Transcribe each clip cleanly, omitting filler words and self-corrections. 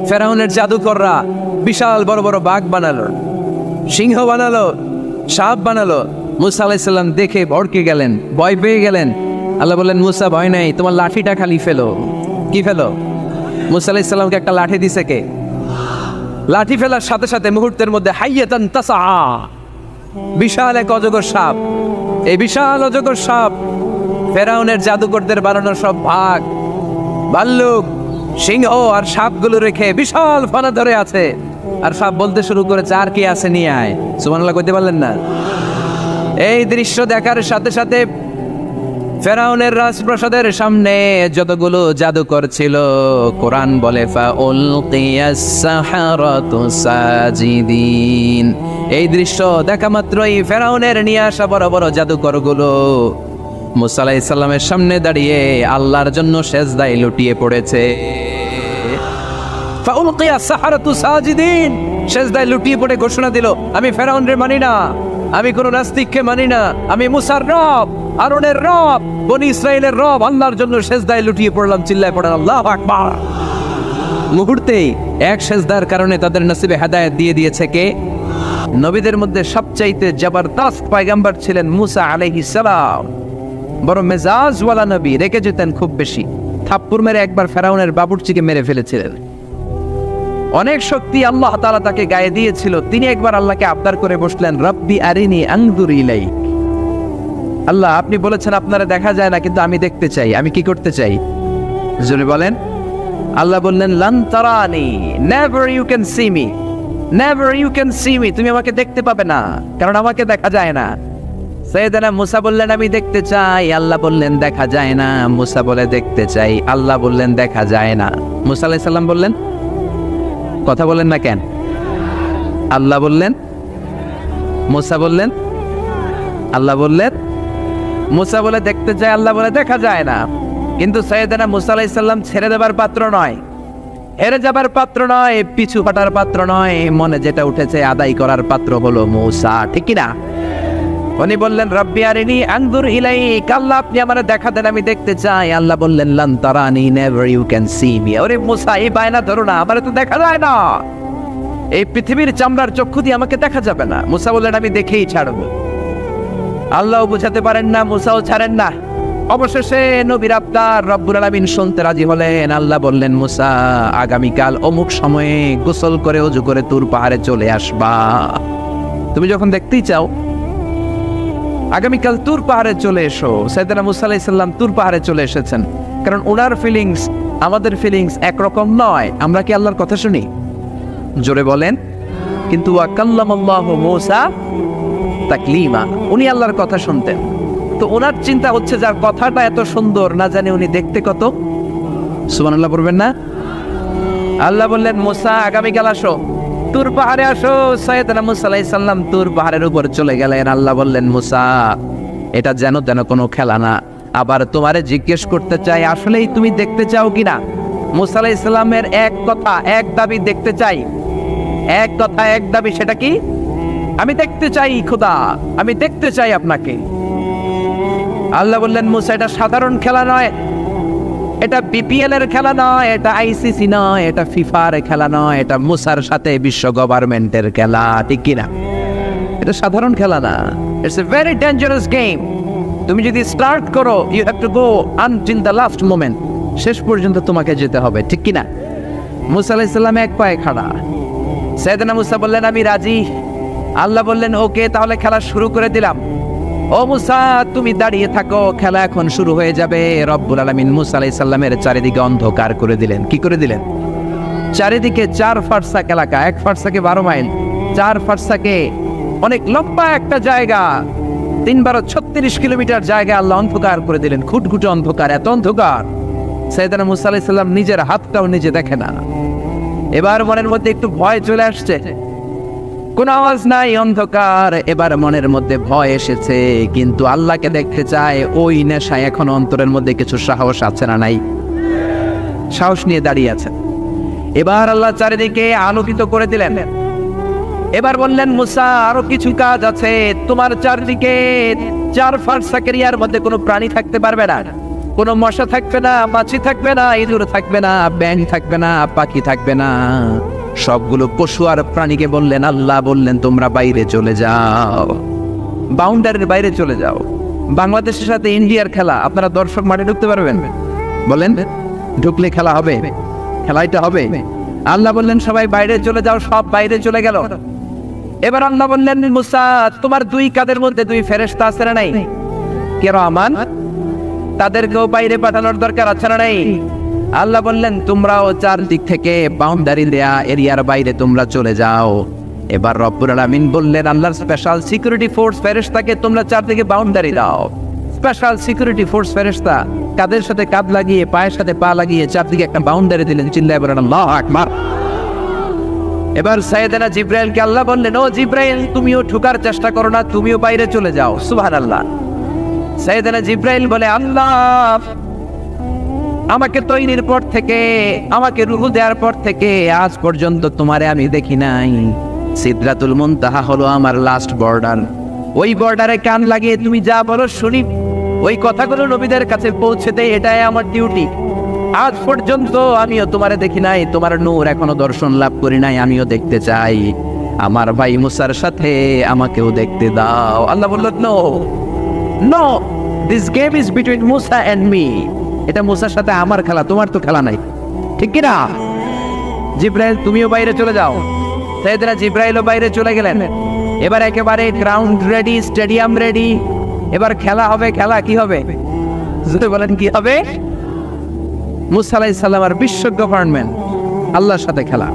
ফেরাউনের জাদুকররা বিশাল বড় বড় বাঘ বানালো, সিংহ বানালো, সাপ বানালো। মুসা আলাইহিস সালাম দেখে ভড়কে গেলেন, ভয় পেয়ে গেলেন। আল্লাহ বললেন, মুসা ভয় নাই, তোমার লাঠিটা খালি ফেলো। কি ফেলো? মুসা আলাইহিস সালামকে একটা লাঠি দিছে কে? লাঠি ফেলার সাথে সাথে মুহূর্তের মধ্যে হাইয়াতান তাসআ, বিশাল এক অজগর সাপ। এই বিশাল অজগর সাপ ফেরাউনের জাদুকরদের বানানো সব ভাগ, ভাল্লুক, সিংহ আর সাপগুলো রেখে বিশাল ফানা ধরে আছে। আর সাপ বলতে শুরু করেছে, আর কি আছে নিয়ে আয়। সুবহানাল্লাহ কইতে পারলেন না? এই দৃশ্য দেখার সাথে সাথে ফেরাউনের রাজপ্রাসাদের সামনে যতগুলো জাদুকর ছিল, কোরআন বলে ফাউলকিয়াস সাহারাতু সাজিদিন। এই দৃশ্য দেখা মাত্রই ফেরাউনের নিয়ে আসা বড় বড় জাদুকরগুলো মুসা আলাইহিস সালামের সামনে দাঁড়িয়ে আল্লাহর জন্য সেজদায় লুটিয়ে পড়েছে। ফাউলকিয়াস সাহারাতু সাজিদিন, সেজদায় লুটিয়ে পড়ে ঘোষণা দিল, আমি ফেরাউনরে মানি না, আমি কোন নাস্তিককে মানি না, আমি মুসার রব, আরনের রব, বনি ইসরাইলের রব, আল্লাহর জন্য সেজদায় লুটিয়ে পড়লাম। চিল্লায় পড়েন আল্লাহু আকবার। মুহূর্তেই এক সেজদার কারণে তাদের নসিবে হেদায়েত দিয়ে দিয়েছে কে? নবীদের মধ্যে সবচাইতে জবরদস্ত পয়গম্বর ছিলেন মুসা আলাইহিস সালাম। বড় মেজাজওয়ালা নবী, রেগে যেতেন খুব বেশি। থাপ্পড় মেরে একবার ফেরাউনের বাবুর্চিকে মেরে ফেলেছিলেন। অনেক শক্তি আল্লাহ তাআলা তাকে গায়ে দিয়েছিল। তিনি একবার আল্লাহকে আবদার করে বসলেন, রব্বি আরিনি আনজুর ইলাইক। আল্লাহ, আপনি বলেছেন আপনারা দেখা যায় না, কিন্তু আমি দেখতে চাই। আমি কি করতে চাই? জোরে বলেন। আল্লাহ বললেন, লান তারানি, never you can see me, never you can see me. তুমি আমাকে দেখতে পাবে না, কারণ আমাকে দেখা যায় না। সাইয়েদনা মুসা বললেন, আমি দেখতে চাই। আল্লাহ বললেন, দেখা যায় না। মুসা বলে, দেখতে চাই। আল্লাহ বললেন, দেখা যায় না। মুসা আলাইহিস সালাম বললেন, কথা বলেন না কেন? আল্লাহ বললেন, মুসা বললেন, আল্লাহ বললেন। মুসা বলে দেখতে চায়, আল্লাহ বলে দেখা যায় না। কিন্তু সাইয়েদনা মুসা আলাইহিস সালাম ছেড়ে দেবার পাত্র নয়, হেরে যাবার পাত্র নয়, পিছু হটার পাত্র নয়। মনে যেটা উঠেছে আদায় করার পাত্র হলো মুসা, ঠিক কি না? উনি বললেন, রব্বি আরিনি আনজুর ইলাইক। আল্লাহ, আপনি আমারে দেখা দেন, আমি দেখতে চাই। আল্লাহ বললেন, লান তারানি, never you can see me. ওরে মুসা, এই বায়না ধরো না, আমারে তো দেখা যায় না। এই পৃথিবীর চামড়ার চক্ষু দিয়ে আমাকে দেখা যাবে না। মুসা বললেন, আমি দেখেই ছাড়বো। আল্লাহ বুঝাতে পারেন না, মুসাও ছাড়েন না। অবশেষে নবীর আবদার রব্বুল আলামিন শুনতে রাজি হলেন। আল্লাহ বললেন, মুসা, আগামীকাল অমুক সময়ে গোসল করে ওযু করে তুর পাহাড়ে চলে আসবা। তুমি যখন দেখতেই চাও, আগামীকাল তুর পাহাড়ে চলে এসো। সাইয়েদনা মুসা আলাইহিস সালাম তুর পাহাড়ে চলে এসেছেন, কারণ ওনার ফিলিংস আমাদের ফিলিংস একরকম নয়। আমরা কি আল্লাহর কথা শুনি? জোরে বলেন। কিন্তু ওয়াকাল্লামাল্লাহু মুসা তাকলিমা, উনি আল্লাহর কথা শুনতেন। তো ওনার চিন্তা হচ্ছে, যার কথাটা এত সুন্দর, না জানে উনি দেখতে কত। সুবহানাল্লাহ পড়বেন না? আল্লাহ বললেন, মুসা, আগামীকাল আসো, তুর পাহাড়ে আসো। সাইয়েদনা মুসা আলাইহিস সালাম তুর পাহাড়ের উপর চলে গেলেন। আল্লাহ বললেন, মুসা, এটা যেন তেন কোনো খেলা না। আবার তোমারে জিজ্ঞেস করতে চাই, আসলেই তুমি দেখতে চাও কিনা? মুসা আলাইহিস সালামের এক কথা এক দাবি, দেখতে চাই। এক কথা এক দাবি, সেটা কি? আমি দেখতে চাই খোদা, আমি দেখতে চাই আপনাকে। আল্লাহ বললেন, মুসা, এটা সাধারণ খেলা নয়, এটা বিপিএল এর খেলা নয়, এটা আইসিসি নয়, এটা ফিফার খেলা নয়, এটা মুসার সাথে বিশ্ব গভর্নমেন্টের খেলা, ঠিক কিনা? এটা সাধারণ খেলা না। It's a very dangerous game. তুমি যদি স্টার্ট করো, you have to go until the last moment. শেষ পর্যন্ত তোমাকে যেতে হবে, ঠিক কিনা? মুসা আলাইহিস সালাম এক পায়ে খাড়া। সাইয়েদনা মুসা বললেন, আমি রাজি। আল্লাহ বললেন, ওকে, তাহলে খেলা শুরু করে দিলাম। ও মুসা, তুমি দাঁড়িয়ে থাকো, খেলা এখন শুরু হয়ে যাবে। রব্বুল আলামিন মুসা আলাইহিস সালামের চারিদিকে অন্ধকার করে দিলেন। কি করে দিলেন? চারিদিকে 4 ফারসাক এলাকা, 1 ফারসাকে 12 মাইল, 4 ফারসাকে অনেক লম্বা একটা জায়গা, 3-36 কিলোমিটার জায়গা আল্লাহ অন্ধকার করে দিলেন। খুটখুটে অন্ধকার, এত অন্ধকার সাইয়েদনা মুসা আলাইহিস সালাম নিজের হাতটাও নিজে দেখে না। এবার মনের মধ্যে একটু ভয় চলে আসছে, কোন আওয়াজ নাই, অন্ধকার। এবার মনের মধ্যে ভয় এসেছে, কিন্তু আল্লাহকে দেখতে চায়। ওই নেশায় এখন অন্তরের মধ্যে কিছু সাহস আছে না নাই? সাহস নিয়ে দাঁড়িয়ে আছেন। এবার আল্লাহ চারিদিকে আলোকিত করে দিলেন। এবার বললেন, মুসা, আরো কিছু কাজ আছে। তোমার চারিদিকে 4 ফারসাক এরিয়ার মধ্যে কোনো প্রাণী থাকতে পারবে না। কোনো মশা থাকবে না, মাছি থাকবে না, ইঁদুর থাকবে না, ব্যাঙ থাকবে না, পাখি থাকবে না। সবগুলো পশু আর প্রাণীকে বললেন, আল্লাহ বললেন তোমরা বাইরে চলে যাও, বাউন্ডারির বাইরে চলে যাও। বাংলাদেশের সাথে ইন্ডিয়ার খেলা, আপনারা দর্শক মাঠে ঢুকতে পারবেন? বলেন, ঢুকলে খেলা হবে? খেলাইটা হবে? আল্লাহ বললেন সবাই বাইরে চলে যাও, সব বাইরে চলে গেল। এবার আল্লাহ বললেন, মুসা তোমার দুই কাঁধের মধ্যে দুই ফেরেশতা আছে না নাই? কিরামান, তাদেরকেও বাইরে পাঠানোর দরকার আছে না নাই? আল্লাহ বললেন তোমরাও চারদিক থেকে বাউন্ডারি দেয়া এরিয়ার বাইরে তোমরা চলে যাও। এবার রব্বুল আলামিন বললেন আল্লাহর স্পেশাল সিকিউরিটি ফোর্স ফেরেশতাকে তোমরা চারদিকে বাউন্ডারি দাও। স্পেশাল সিকিউরিটি ফোর্স ফেরেশতা কাদের সাথে কাঁধ লাগিয়ে পায়ের সাথে পা লাগিয়ে চারদিকে একটা বাউন্ডারি দিলেন। চিল্লায় বলেন আল্লাহু আকবার। এবার সাইয়েদনা জিব্রাইলকে আল্লাহ বললেন, ও জিব্রাইল তুমিও ঢোকার চেষ্টা করো না, তুমিও বাইরে চলে যাও। সুবহানাল্লাহ। সাইয়েদনা জিব্রাইল বলে, আল্লাহ আমাকে তৈরির পর থেকে, আমাকে রূহ দেওয়ার পর থেকে আজ পর্যন্ত তোমারে আমি দেখি নাই। সিদরাতুল মুনতাহা হলো আমার লাস্ট বর্ডার। ওই বর্ডারে কান লাগিয়ে তুমি যা বলো শুনি, ওই কথাগুলো নবীদের কাছে পৌঁছে দেয়, এটাই আমার ডিউটি। আজ পর্যন্ত আমিও তোমারে দেখি নাই, তোমার নূর এখনো দর্শন লাভ করি নাই, আমিও দেখতে চাই। আমার ভাই মুসার সাথে আমাকেও দেখতে দাও। আল্লাহ বললেন, no no, this game is between Musa and me. এটা মুসার সাথে আমার খেলা, তোমার তো খেলা নাই, ঠিক কি না? জিব্রাইল তুমিও বাইরে চলে যাও। সাইয়েদনা জিব্রাইলও বাইরে চলে গেলেন। এবার একেবারে গ্রাউন্ড রেডি, স্টেডিয়াম রেডি। এবার খেলা হবে। খেলা কি হবে? যদি বলেন কি হবে? মুসা আলাইহিস সালাম আর বিশ্ব গভর্নমেন্ট, আল্লাহর সাথে খেলা।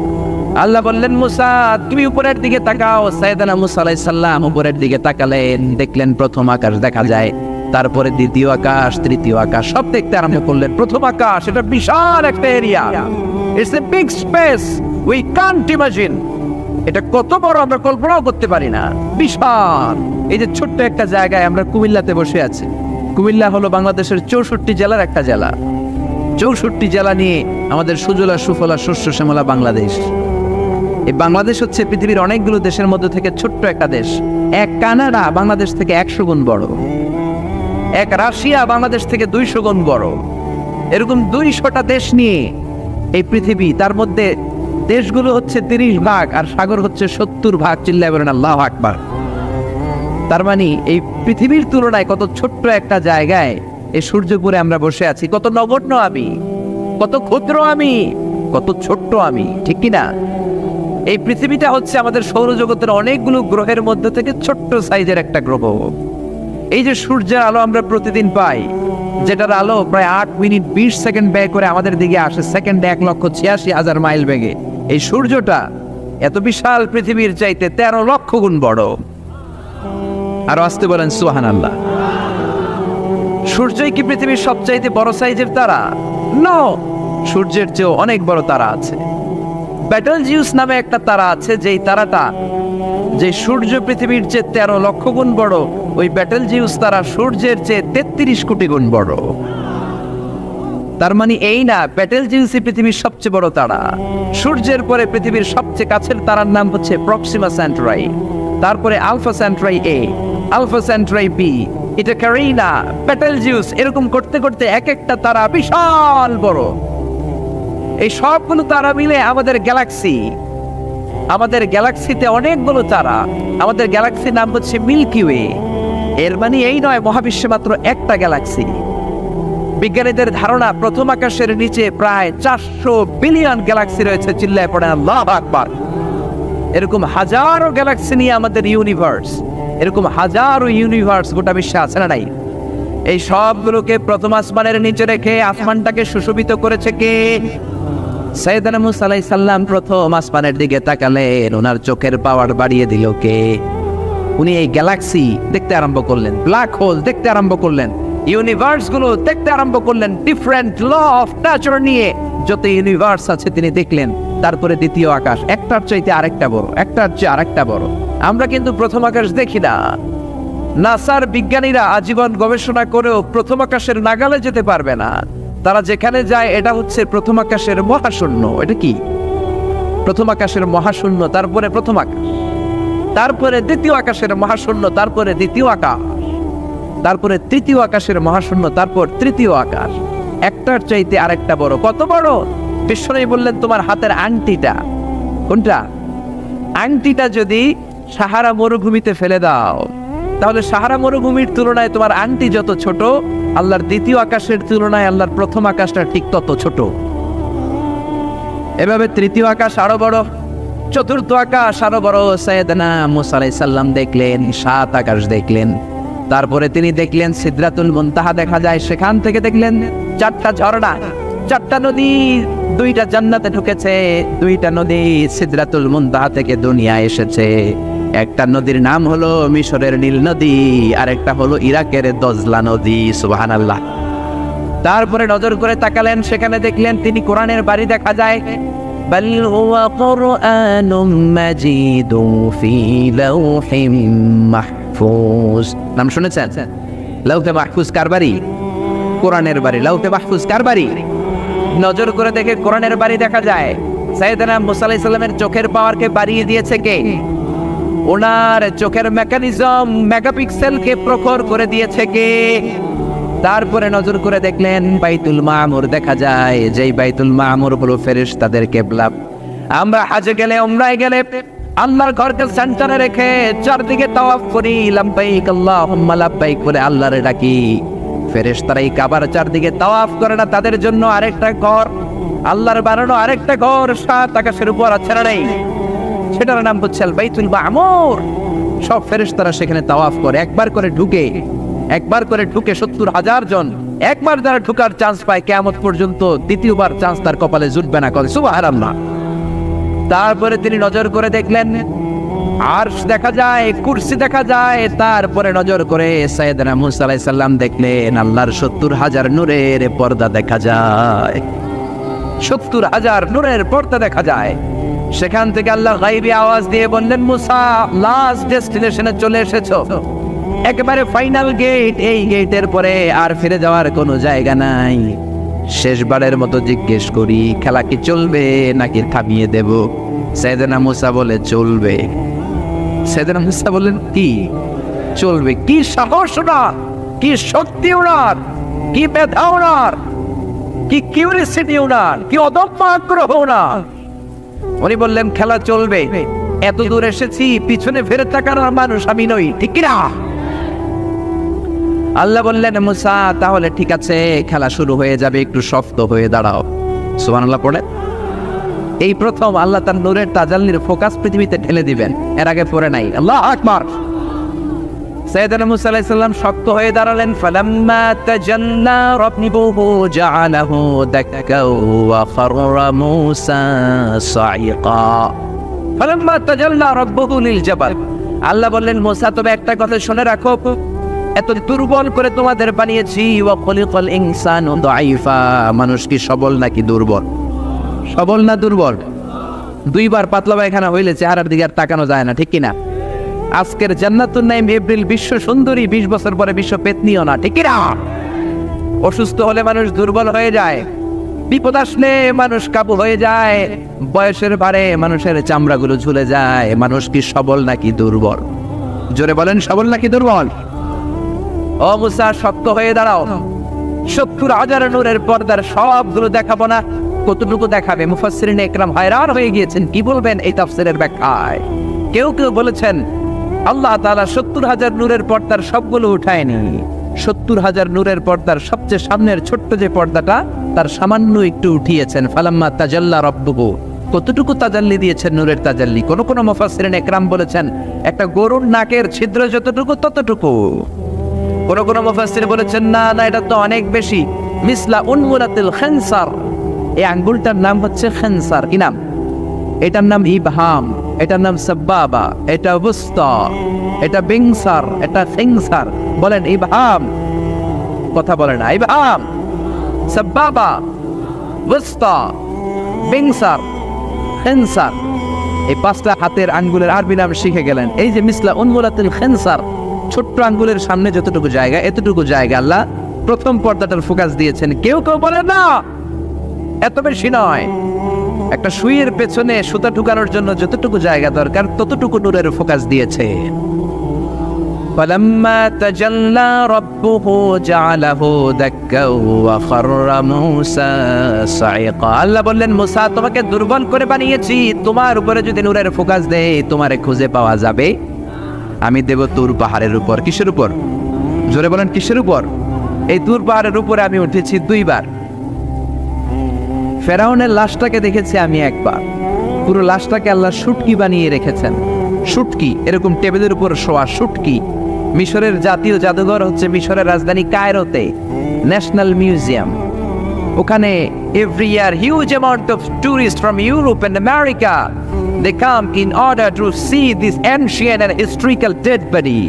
আল্লাহ বললেন, মুসা তুমি উপরের দিকে তাকাও। সাইয়েদনা মুসা আলাইহিস সালাম উপরের দিকে তাকালেন, দেখলেন প্রথম আকাশ দেখা যায়, তারপরে দ্বিতীয় আকাশ, তৃতীয় আকাশ, সব দেখতে আরম্ভ করলেন। প্রথম আকাশ, এটা বিশাল একটা area, it's a big space, we can't imagine. এটা কত বড় আমরা কল্পনাও করতে পারি না, বিশাল। এই যে ছোট্ট একটা জায়গায় আমরা কুমিল্লাতে বসে আছি। কুমিল্লা হলো বাংলাদেশের 64 জেলার একটা জেলা। 64 জেলা নিয়ে আমাদের সুজলা সুফলা শস্য শ্যামলা বাংলাদেশ। এই বাংলাদেশ হচ্ছে পৃথিবীর অনেকগুলো দেশের মধ্যে থেকে ছোট্ট একটা দেশ। এক কানাডা বাংলাদেশ থেকে 100 গুণ বড়, এক রাশিয়া বাংলাদেশ থেকে 200 গুণ বড়। এরকম 200টা দেশ নিয়ে এই পৃথিবী, তার মধ্যে দেশগুলো হচ্ছে 30 ভাগ আর সাগর হচ্ছে 70 ভাগ। চিল্লায় বলেন আল্লাহু আকবার। তার মানে এই পৃথিবীর তুলনায় কত ছোট্ট একটা জায়গায় এই সূর্যপুরে আমরা বসে আছি। কত নগণ্য আমি, কত ক্ষুদ্র আমি, কত ছোট্ট আমি, ঠিক কি না? এই পৃথিবীটা হচ্ছে আমাদের সৌরজগতের অনেকগুলো গ্রহের মধ্যে থেকে ছোট্ট সাইজের একটা গ্রহ। এই যে সূর্যের আলো আমরা প্রতিদিন পাই, যেটার আলো প্রায় 8 মিনিট 20 সেকেন্ড ব্যয় করে আমাদের দিকে আসে, সেকেন্ডে 1,86,000 মাইল বেগে। এই সূর্যটা এত বিশাল পৃথিবীর চাইতে 13 লক্ষ গুণ বড়। আর আসতে বলেন সুবহানাল্লাহ। সূর্যই কি পৃথিবীর সবচাইতে বড় সাইজের তারা? নো, সূর্যের চেয়েও অনেক বড় তারা আছে। ব্যাটেলজিউস নামে একটা তারা আছে, যেই তারাটা, যে সূর্য পৃথিবীর চেয়ে 13 লক্ষ গুণ বড়, ওই ব্যাটেলজিউস তারা সূর্যের চেয়ে 33 কোটি গুণ বড়। তার মানে এই না ব্যাটেলজিউসই পৃথিবীর সবচেয়ে বড় তারা। সূর্যের পরে পৃথিবীর সবচেয়ে কাছের তারার নাম হচ্ছে প্রক্সিমা সেন্টরাই, তারপরে আলফা সেন্টরাই এ, আলফা সেন্টরাই বি, এটা ক্যারিনা, ব্যাটেলজিউস, এরকম করতে করতে এক একটা তারা বিশাল বড়। এই সবগুলো তারা মিলে আমাদের গ্যালাক্সি। আমাদের গ্যালাক্সিতে অনেকগুলো তারা। আমাদের গ্যালাক্সির নাম হচ্ছে মিল্কি ওয়ে। এর মানে এই নয় মহাবিশ্বে মাত্র একটা গ্যালাক্সি। বিজ্ঞানীদের ধারণা প্রথম আকাশের নিচে প্রায় 400 বিলিয়ন গ্যালাক্সি রয়েছে। চিল্লায় পড়েন আল্লাহু আকবার। এরকম হাজারো গ্যালাক্সি নিয়ে আমাদের ইউনিভার্স, এরকম হাজারো ইউনিভার্স গোটা বিশ্বে আছে না নাই? এই সবগুলোকে প্রথম আসমানের নিচে রেখে আসমানটাকে সুশোভিত করেছে কে? সাইয়েদনা মুসা আলাইহিস সালাম প্রথম আসমানের দিকে তাকালেন, ওনার চোখের পাওয়ার বাড়িয়ে দিল কে? উনি এই গ্যালাক্সি দেখতে আরম্ভ করলেন, ব্ল্যাক হোল দেখতে আরম্ভ করলেন, ইউনিভার্স গুলো দেখতে আরম্ভ করলেন, ডিফারেন্ট ল অফ নেচার নিয়ে যত ইউনিভার্স আছে তিনি দেখলেন। তারপরে দ্বিতীয় আকাশ, একটার চাইতে আরেকটা বড়, একটার চেয়ে আরেকটা বড়। আমরা কিন্তু প্রথম আকাশ দেখি না। নাসার বিজ্ঞানীরা আজীবন গবেষণা করেও প্রথম আকাশের নাগালে যেতে পারবে না। তারা যেখানে যায় এটা হচ্ছে প্রথম আকাশের মহাশূন্য। এটা কি? প্রথম আকাশের মহাশূন্য, তারপরে প্রথম আকাশ, তারপরে দ্বিতীয় আকাশের মহাশূন্য, তারপরে দ্বিতীয় আকাশ, তারপরে তৃতীয় আকাশের মহাশূন্য, তারপর তৃতীয় আকাশ, একটার চাইতে আরেকটা বড়। কত বড়? বিশ্বনবী বললেন তোমার হাতের আংটিটা, কোনটা আংটিটা যদি সাহারা মরুভূমিতে ফেলে দাও, তাহলে সাহারা মরুভূমির তুলনায় তোমার আংটি যত ছোট, আল্লাহর দ্বিতীয় আকাশের তুলনায় আল্লাহর প্রথম আকাশটা ঠিক তত ছোট। এভাবে তৃতীয় আকাশ আরো বড়, চতুর্থ আকাশ আরো বড়। সাইয়েদনা মুসা আলাইহিস সালাম দেখলেন 7 আকাশ দেখলেন। তারপরে তিনি দেখলেন সিদরাতুল মুনতাহা দেখা যায়, সেখান থেকে দেখলেন 4টা ঝর্ণা, 4টা নদী, 2টা জান্নাতে ঢুকেছে, 2টা নদী সিদরাতুল মুনতাহা থেকে দুনিয়ায় এসেছে। একটা নদীর নাম হলো মিশরের নীল নদী, আর একটা হলো ইরাকের দজলা নদী। সুবহানাল্লাহ। তারপরে নজর করে তাকালেন, সেখানে দেখলেন তিনি কোরআনের বাড়ি দেখা যায়। বাল হুয়া কুরআনুম মাজিদুন ফি লাওহিম মাহফুজ। নাম শুনেছেন? লাওহে মাহফুজ কার বাড়ি? কোরআনের বাড়ি। লাওহে মাহফুজ কার বাড়ি? নজর করে দেখে কোরআনের বাড়ি দেখা যায়। সাইয়েদনা মুসা আলাইহিস সালামের চোখের পাওয়ারকে বাড়িয়ে দিয়েছে কে? ওনার চোখের মেকানিজম, মেগাপিক্সেলকে প্রখর করে দিয়েছে কে? তারপরে নজর করে দেখলেন বাইতুল মামুর দেখা যায়, যেই বাইতুল মামুর হলো ফেরেশতাদের কিবলা। আমরা হজে গেলে, উমরায় গেলে আল্লাহর ঘরকে সেন্টারে রেখে চারদিকে তাওয়াফ করি, লাব্বাইক আল্লাহুম্মা লাব্বাইক বলে আল্লাহরে ডাকি। ফেরেশতারা এই কাবার চারদিকে তাওয়াফ করে না, তাদের জন্য আরেকটা ঘর, আল্লাহর বানানো আরেকটা ঘর 7 আকাশের উপর আছে না নেই? সেটার নাম হচ্ছে আল বাইতুল মামুর। সব ফেরেশতারা সেখানে তাওয়াফ করে, একবার করে ঢুকে 70,000 জন। একবার যারা ঢুকার চান্স পায়, কিয়ামত পর্যন্ত দ্বিতীয়বার চান্স তার কপালে জুটবে না। করে সুবহানাল্লাহ। তারপরে তিনি নজর করে দেখলেন আরশ দেখা যায়, কুরসি দেখা যায়। তারপরে নজর করে সাইয়েদনা মুসা আলাইহিস সালাম দেখলেন আল্লাহর 70,000 নূরের পর্দা দেখা যায়। 70,000 নূরের পর্দা দেখা যায়। সেখান থেকে আল্লাহ গায়বী আওয়াজ দিয়ে বললেন, মুসা লাস্ট ডেস্টিনেশনে চলে এসেছো, একেবারে ফাইনাল গেট। এই গেটের পরে আর ফিরে যাওয়ার কোনো জায়গা নাই। শেষবারের মতো জিজ্ঞেস করি, খেলা কি চলবে নাকি থামিয়ে দেব? সাইয়েদনা মুসা বলে চলবে। সাইয়েদনা মুসা বললেন কি চলবে? কি সাহস ওনার, কি শক্তি ওনার, কি মেধা ওনার, কি কিউরিসিটি ওনার, কি অদম্য আগ্রহ ওনার। উনি বললেন খেলা চলবে। এত দূর এসেছি, পিছনে ফিরে তাকানোর মানুষ আমি নই, ঠিক কিনা? আল্লাহ বললেন মুসা তাহলে ঠিক আছে, খেলা শুরু হয়ে যাবে, একটু শক্ত হয়ে দাঁড়াও। সুবহানাল্লাহ পড়ে। এই প্রথম আল্লাহ তার নূরের তাজাল্লির ফোকাস পৃথিবীতে ঢেলে দিবেন, এর আগে পড়ে নাই। আল্লাহু আকবার। সাইয়েদনা মুসা আলাইহিস সালাম শক্ত হয়ে দাঁড়ালেন। ফালাম্মা তাজাল্লা রাব্বুহু জাআলাহু দাক্কাও ওয়া খাররা মুসা সাইকা। ফালাম্মা তাজাল্লা রাব্বুহু লিল জাবাল। আল্লাহ বললেন মুসা তবে একটা কথা শুনে রাখো, এত দুর্বল করে তোমাদের বানিয়েছি। ওয়া খলিকাল ইনসানু দাঈফা। মানুষ কি সবল নাকি দুর্বল? সবল না দুর্বল? 2বার পাতলা পায়খানা হইলে চেহারার দিকে আর তাকানো যায় না, ঠিক কিনা? আজকের জান্নাতুন নাইম এপ্রিল বিশ্ব সুন্দরী, 20 বছর পরে বিশ্ব পেতনিও না, ঠিক কিনা? অসুস্থ হলে মানুষ দুর্বল হয়ে যায়, বিপদ আসলে মানুষ কাবু হয়ে যায়, বয়সের ভারে মানুষের চামড়াগুলো ঝুলে যায়। মানুষ কি সবল নাকি দুর্বল? জোরে বলেন, সবল নাকি দুর্বল? ও মুসা শক্ত হয়ে দাঁড়াও। 70,000 নূরের পর্দার সবগুলো দেখাবো না, কতটুকু দেখাবে? মুফাসসিরিন ইকরাম hayran হয়ে গিয়েছেন, কি বলবেন এই তাফসীরের ব্যাখ্যায়? কেউ কেউ বলেছেন আল্লাহ তাআলা 70,000 নূরের পর্দার সবগুলো উঠায়নি। 70,000 নূরের পর্দার সবচেয়ে সামনের ছোট্ট যে পর্দাটা, তার সামান্য একটু উঠিয়েছেন। ফালাম্মা তাজাল্লা রাব্বুহু। কতটুকু তাজাল্লি দিয়েছেন নূরের তাজাল্লি? কোন কোন মুফাসসিরিন ইকরাম বলেছেন একটা গরুর নাকের ছিদ্র যতটুকু ততটুকু। কোন কোন মুফাসসির বলেছেন না না, এটা তো অনেক বেশি। মিসলা উনমুরাতিল খানসার। এই আঙ্গুলটার নাম হচ্ছে খানসার। কি নাম? এটার নাম ইবহাম, এটার নাম সাব্বাবা, এটা বুস্তা, এটা বিংসার, এটা ফিংসার। বলেন ইবহাম, কথা বলে না। ইবহাম, সাব্বাবা, বুস্তা, বিংসার, খানসার। এই 5টা হাতের আঙ্গুলের আরবি নাম শিখে গেলেন। এই যে মিসলা উনমুরাতিল খানসার, ছোট্ট আঙ্গুলের সামনে যতটুকু জায়গা, এতটুকু জায়গা আল্লাহ প্রথম পর্দাটার ফোকাস দিয়েছেন। কেউ কেউ বলে না এত বেশি নয়, একটা সুইয়ের পেছনে সুতা ঢুকানোর জন্য যতটুকু জায়গা দরকার ততটুকু নূরের ফোকাস দিয়েছে। فلما تجلى ربه جعله دكا وخر موسى صعقا আল্লাহ বললেন মুসা তোমাকে দুর্বল করে বানিয়েছি, তোমার উপরে যদি নূরের ফোকাস দেই তোমারে খুঁজে পাওয়া যাবে। আমি দেব তুর পাহাড়ের উপর। কিসের উপর? জোরে বলেন কিসের উপর? এই তুর পাহাড়ের উপরে আমি উঠেছি 2 বার। ফেরাউনের লাশটাকে দেখেছি আমি একবার। পুরো লাশটাকে আল্লাহ শুটকি বানিয়ে রেখেছেন। শুটকি, এরকম টেবিলের উপর শোয়া শুটকি। মিশরের জাতীয় জাদুঘর হচ্ছে মিশরের রাজধানী কায়রোতে, ন্যাশনাল মিউজিয়াম। ওখানে every year huge amount of tourist from Europe and America they come in order to see this ancient and historical dead body.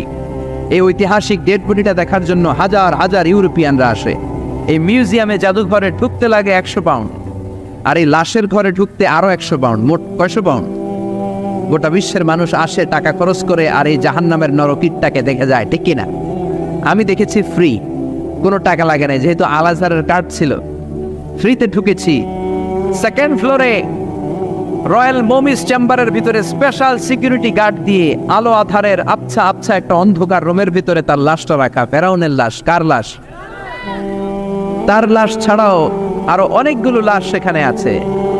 এই ঐতিহাসিক ডেড বডিটা দেখার জন্য হাজার হাজার ইউরোপিয়ানরা আসে। এই মিউজিয়ামে জাদুঘরে ঢুকতে লাগে 100 পাউন্ড, আর এই লাশের ঘরে ঢুকতে আরো 100 পাউন্ড, মোট 100 পাউন্ড। গোটা বিশ্বের মানুষ আসে টাকা খরচ করে আর এই জাহান্নামের নরকীটটাকে দেখে যায়, ঠিক কিনা? আমি দেখেছি ফ্রি, কোনো টাকা লাগে না, যেহেতু আল আজহারের কার্ড ছিল, ফ্রিতে ঢুকেছি। 2nd ফ্লোরে রয়্যাল মমিস চেম্বারের ভিতরে স্পেশাল সিকিউরিটি গার্ড দিয়ে আলো আধারের আবছা আবছা একটা অন্ধকার রুমের ভিতরে তার লাশটা রাখা। ফেরাউনের লাশ। কার লাশ? তার লাশ ছাড়াও আরো অনেকগুলো লাশ সেখানে আছে,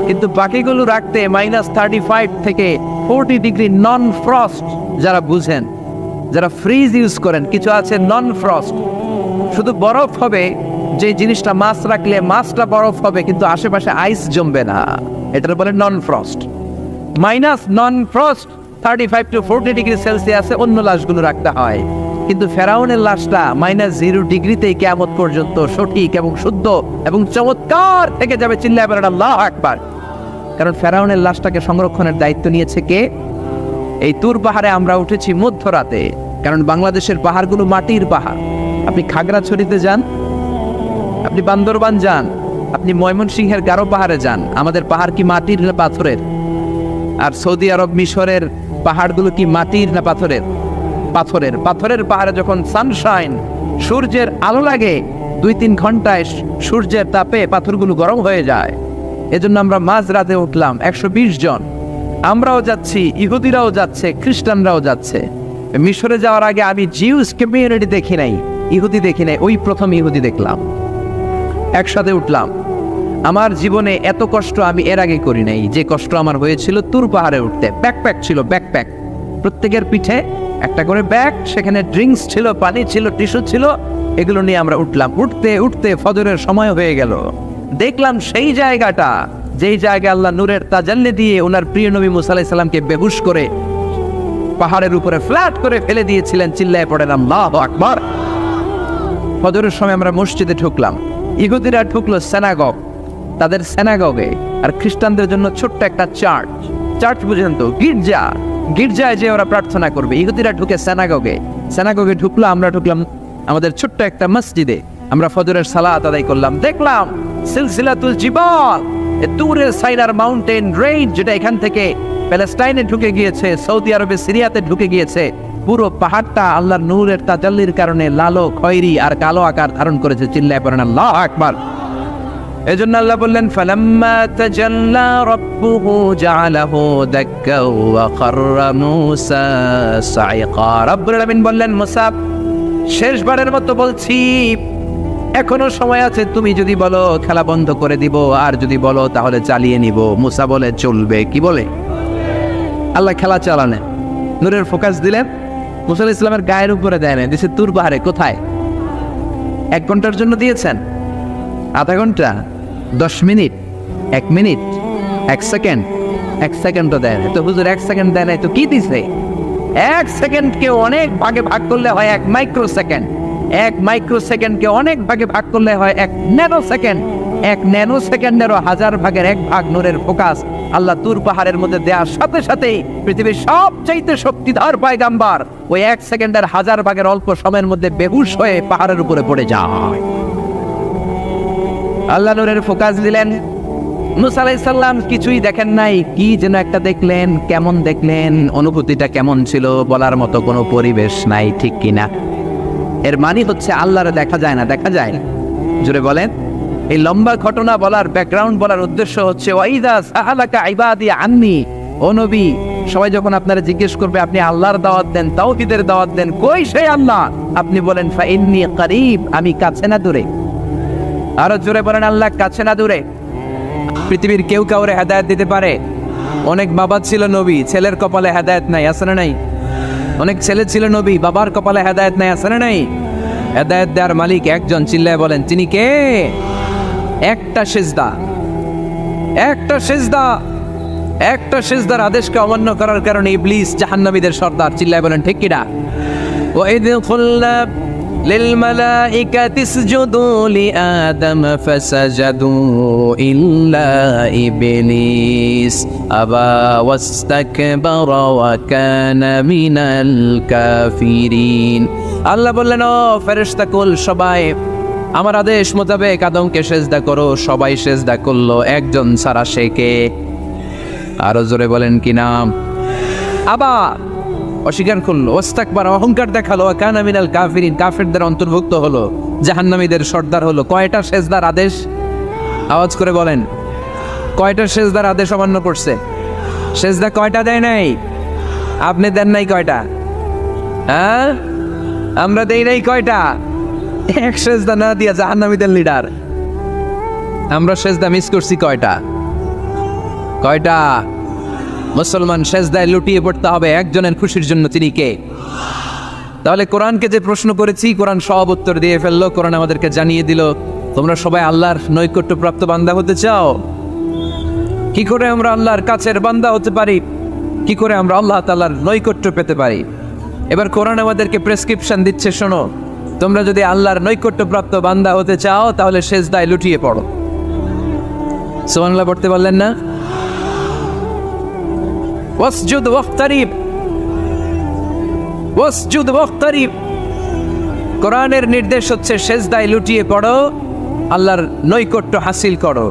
কিন্তু বাকিগুলো রাখতে -35 থেকে 40 ডিগ্রি নন ফ্রস্ট। যারা বুঝেন, যারা ফ্রিজ ইউজ করেন, কিছু আছে নন ফ্রস্ট, শুধু বরফ হবে, যে জিনিসটা মাছ রাখলে মাছটা বরফ হবে কিন্তু আশেপাশে আইস জমবে না, এটার বলে non frost. Non frost 35 to 40 degree সেলসিয়াসে অন্য লাশগুলো রাখতে হয়, কিন্তু ফেরাউনের লাশটা -0 ডিগ্রিতেই কিয়ামত পর্যন্ত সঠিক এবং শুদ্ধ এবং চমৎকার থেকে যাবে। চিল্লায় বলেন আল্লাহু আকবার। কারণ ফেরাউনের লাশটাকে সংরক্ষণের দায়িত্ব নিয়েছে কে? এই তুর পাহাড়ে আমরা উঠেছি মধ্যরাতে, কারণ বাংলাদেশের পাহাড়গুলো মাটির পাহাড়। আপনি খাগড়াছড়িতে যান, আপনি বান্দরবান যান, আপনি ময়মনসিংহের গারো পাহাড়ে যান, আমাদের পাহাড় কি মাটির না পাথরের? আর সৌদি আরব মিশরের পাহাড়গুলো কি মাটির না পাথরের? পাথরের। পাথরের পাহাড়ে যখন সানশাইন, সূর্যের আলো লাগে, 2-3 ঘন্টায় সূর্যের তাপে পাথরগুলো গরম হয়ে যায়। এজন্য আমরা মাঝ রাতে উঠলাম 120 জন। আমরাও যাচ্ছি, ইহুদিরাও যাচ্ছে, খ্রিস্টানরাও যাচ্ছে। মিশরে যাওয়ার আগে আমি জিউস কমিউনিটি দেখি নাই, ইহুদি দেখি নাই, ওই প্রথম ইহুদি দেখলাম। একসাথে উঠলাম। আমার জীবনে এত কষ্ট আমি এর আগে করি নাই, যে কষ্ট আমার হয়েছিল তুর পাহাড়ে উঠতে। ব্যাকপ্যাক ছিল, ব্যাকপ্যাক, প্রত্যেকের পিঠে একটা করে ব্যাগ, সেখানে ড্রিঙ্কস ছিল, পানি ছিল, টিস্যু ছিল, এগুলো নিয়ে আমরা উঠলাম। উঠতে উঠতে ফজরের সময় হয়ে গেল। দেখলাম সেই জায়গাটা, যেই জায়গায় আল্লাহ নূরের তাজাল্লি দিয়ে ওনার প্রিয় নবী মুসা আলাইহিস সালামকে বেহুশ করে পাহাড়ের উপরে ফ্ল্যাট করে ফেলে দিয়েছিলেন। চিল্লায় পড়েন আল্লাহু আকবার। ফজরের সময় আমরা মসজিদে ঢুকলাম। ইহুদিরা ঢুকলো সিনাগগ, তাদের সিনাগগে, আর খ্রিস্টানদের জন্য ছোট্ট একটা চার্চ। চার্চ বুঝেন তো, গির্জা। গির্জায় যে ওরা প্রার্থনা করবে। ইহুদিরা ঢুকে সিনাগগে। সিনাগগে ঢুকলো, আমরা ঢুকলাম আমাদের ছোট্ট একটা মসজিদে। আমরা ফজরের সালাত আদায় করলাম। দেখলাম সিলসিলাতুল জিবাল, তুরের সাইনার মাউন্টেন রেঞ্জ, যেটা এখান থেকে প্যালেস্টাইনে ঢুকে গিয়েছে, সৌদি আরবে, সিরিয়াতে ঢুকে গিয়েছে। পুরো পাহাড়টা আল্লাহর নূরের তাজাল্লির কারণে লালো, খয়েরি আর কালো আকার ধারণ করেছে। চিল্লায় পড়েন আল্লাহু আকবার। এজন্য আল্লাহ বললেন ফালাম্মা তাজাল্লা রাব্বুহু জাআলাহু দাক্কা ওয়া খাররা মূসা সাইকা। রব্বুল আলামিন বললেন, মুসা, শেষবারের মতো বলছি, এখনো সময় আছে, তুমি যদি বলো খেলা বন্ধ করে দিব, আর যদি বলো তাহলে চালিয়ে নিব। মুসা বলে চলবে। কি বলে? আল্লাহ খেলা চালালেন, নূরের ফোকাস দিলেন। মুসা আলাইহিস সালামের গায়ের উপরে দেয় না, দিয়েছে তুর পাহাড়ে। কোথায়? 1 ঘন্টার জন্য দিয়েছেন, আধা ঘন্টা, 10 মিনিট, 1 মিনিট, 1 সেকেন্ড, 1 সেকেন্ডও দেয় না। তো হুজুর 1 সেকেন্ড দেয় নাই তো কি দিছে? 1 সেকেন্ডকে অনেক ভাগে ভাগ করলে হয় 1 মাইক্রো সেকেন্ড। 1 মাইক্রো সেকেন্ডকে অনেক ভাগে ভাগ করলে হয় 1 ন্যানো সেকেন্ড। 1 ন্যানো সেকেন্ডেরও 1000 ভাগের 1 ভাগ নূরের ফোকাস আল্লাহ তুর পাহাড়ের মধ্যে দেওয়ার সাথে সাথেই পৃথিবীর সবচাইতে শক্তিধর পয়গাম্বার ওই 1 সেকেন্ডের 1000 ভাগের অল্প সময়ের মধ্যে বেহুশ হয়ে পাহাড়ের উপরে পড়ে যায়। আল্লাহ নূরের ফোকাস দিলেন। মুসা আলাইহিস সালাম কিছুই দেখেন নাই, কি যেন একটা দেখলেন। কেমন দেখলেন, অনুভূতিটা কেমন ছিল, বলার মতো কোনো পরিবেশ নাই, ঠিক কিনা? এর মানে হচ্ছে আল্লাহরে দেখা যায় না, দেখা যায়। জোরে বলেন। এই লম্বা ঘটনা বলার, ব্যাকগ্রাউন্ড বলার উদ্দেশ্য হচ্ছে ওয়াইদা সাআলাকা ইবাদি আন্নি, ও নবী, সবাই যখন আপনারা জিজ্ঞেস করবে আপনি আল্লাহর দাওয়াত দেন, তাওহীদের দাওয়াত দেন, কই সেই আল্লাহ? আপনি বলেন ফা ইন্নী করিব, আমি কাছে না দূরে। আরো জোরে বলেন আল্লাহ কাছে না দূরে। পৃথিবীর কেউ কাউরে হেদায়েত দিতে পারে? অনেক বাবা ছিল নবী, ছেলের কপালে হেদায়েত নাই, আছে না নাই? অনেক ছেলে ছিল নবী, বাবার কপালে হেদায়েত নাই, আছে না নাই? হেদায়েত দেওয়ার মালিক একজন, চিল্লায় বলেন তিনি কে? একটা সিজদা, একটা সিজদা, একটা সিজদার আদেশকে অমান্য করার কারণে ইবলিস জাহান্নামীদের সর্দার, চিল্লায় বলেন ঠিক কিনা? وَإِذْ قُلْنَا لِلْمَلَائِكَةِ اسْجُدُوا لِآدَمَ فَسَجَدُوا إِلَّا إِبْلِيسَ أَبَى وَاسْتَكْبَرَ وَكَانَ مِنَ الْكَافِرِينَ। আল্লাহ বললেন, ও ফেরেশতাকুল সবাই আমার আদেশ মোতাবেক আদমকে সেজদা করো। সবাই সেজদা করলো, একজন ছাড়া, সে কে? আরো জোরে বলেন কি নাম? আবার অস্বীকার করলো, ওয়াস্তাকবার, অহংকার দেখালো, কানা মিনাল কাফিরিন, কাফেরদের অন্তর্ভুক্ত হলো, জাহান্নামীদের সর্দার হলো। কয়টা সেজদার আদেশ? আওয়াজ করে বলেন, কয়টা সেজদার আদেশ অমান্য করছে? সেজদা কয়টা দেয় নাই? আপনি দেন নাই কয়টা? হ্যাঁ, আমরা দেই নাই কয়টা? এক সেজদা না দিয়া জাহান্নামীদের লিডার। আমরা সেজদা মিস করছি কয়টা? কয়টা? মুসলমান সেজদায় লুটিয়ে পড়তে হবে একজনের খুশির জন্য, তিনি কে? তাহলে কোরআনকে যে প্রশ্ন করেছি, কোরআন সব উত্তর দিয়ে ফেললো। কোরআন আমাদেরকে জানিয়ে দিল, তোমরা সবাই আল্লাহর নৈকট্যপ্রাপ্ত বান্দা হতে চাও? কি করে আমরা আল্লাহর কাছের বান্দা হতে পারি? কি করে আমরা আল্লাহ তাআলার নৈকট্য পেতে পারি? এবার কোরআন আমাদেরকে প্রেসক্রিপশন দিচ্ছে, শোনো, তোমরা যদি আল্লাহর নৈকট্যপ্রাপ্ত বান্দা হতে চাও তাহলে সেজদায় লুটিয়ে পড়ো। সুবহানাল্লাহ পড়তে পারলেন না? ওয়াসজুদ ওয়াক্তারিব, ওয়াসজুদ ওয়াক্তারিব। কোরআনের নির্দেশ হচ্ছে সেজদায় লুটিয়ে পড়ো, আল্লাহর নৈকট্য হাসিল করো।